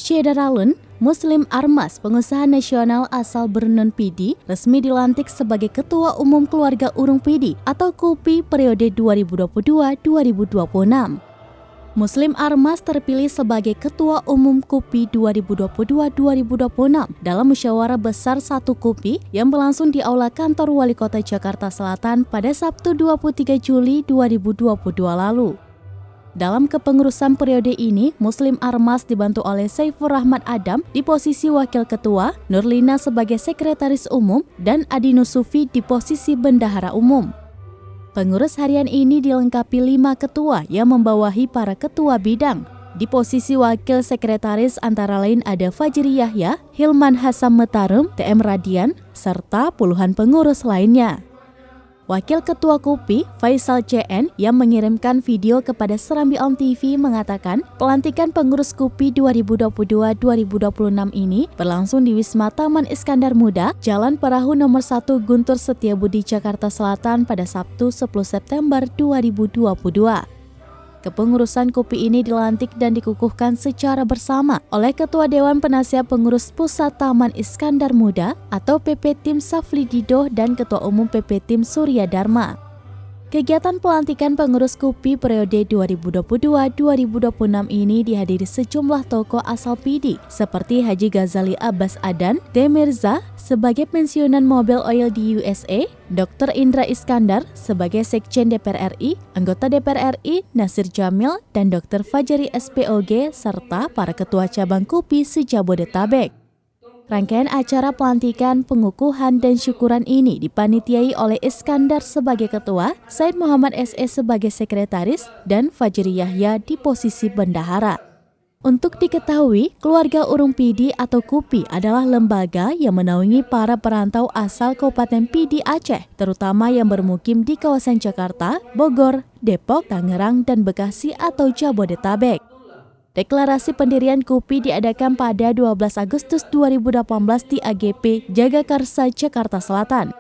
Syederalun Muslim Armas, pengusaha nasional asal Brunei Pidi, resmi dilantik sebagai Ketua Umum Keluarga Urung Pidi atau KUPI periode 2022-2026. Muslim Armas terpilih sebagai Ketua Umum KUPI 2022-2026 dalam musyawarah besar 1 KUPI yang berlangsung di Aula Kantor Wali Kota Jakarta Selatan pada Sabtu 23 Juli 2022 lalu. Dalam kepengurusan periode ini, Muslim Armas dibantu oleh Saifur Rahmat Adam di posisi Wakil Ketua, Nurlina sebagai Sekretaris Umum, dan Adi Nusufi di posisi Bendahara Umum. Pengurus harian ini dilengkapi 5 ketua yang membawahi para ketua bidang. Di posisi Wakil Sekretaris antara lain ada Fajri Yahya, Hilman Hassam Metarum, TM Radian, serta puluhan pengurus lainnya. Wakil Ketua KUPI, Faisal CN, yang mengirimkan video kepada Serambi On TV mengatakan pelantikan pengurus KUPI 2022-2026 ini berlangsung di Wisma Taman Iskandar Muda, Jalan Perahu nomor 1 Guntur Setiabudi, Jakarta Selatan pada Sabtu 10 September 2022. Kepengurusan KUPI ini dilantik dan dikukuhkan secara bersama oleh Ketua Dewan Penasihat Pengurus Pusat Taman Iskandar Muda atau PP Tim Safli Dido dan Ketua Umum PP Tim Surya Dharma. Kegiatan pelantikan pengurus KUPI periode 2022-2026 ini dihadiri sejumlah tokoh asal Pidi seperti Haji Ghazali Abbas Adan, T. Mirza sebagai pensiunan Mobil Oil di USA, Dr. Indra Iskandar sebagai Sekjen DPR RI, anggota DPR RI Nasir Jamil, dan Dr. Fajri SPOG serta para ketua cabang KUPI se-Jabodetabek. Rangkaian acara pelantikan, pengukuhan, dan syukuran ini dipanitiai oleh Iskandar sebagai ketua, Said Muhammad SE sebagai sekretaris, dan Fajri Yahya di posisi bendahara. Untuk diketahui, Keluarga Urung Pidi atau KUPI adalah lembaga yang menaungi para perantau asal Kabupaten Pidi Aceh, terutama yang bermukim di kawasan Jakarta, Bogor, Depok, Tangerang, dan Bekasi atau Jabodetabek. Deklarasi pendirian KUPI diadakan pada 12 Agustus 2018 di AGP Jagakarsa, Jakarta Selatan.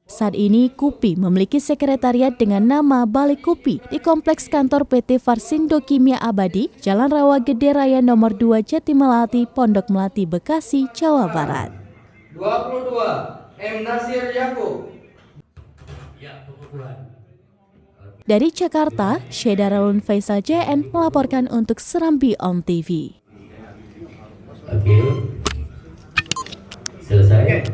Saat ini, KUPI memiliki sekretariat dengan nama Balai KUPI di Kompleks Kantor PT Farsindo Kimia Abadi, Jalan Rawa Gede Raya Nomor 2 Jatimelati, Pondok Melati, Bekasi, Jawa Barat. 22. M. Nasir Yakub. Dari Jakarta, Syederalun Faisal JN melaporkan untuk Serambi On TV. Oke. Selesai.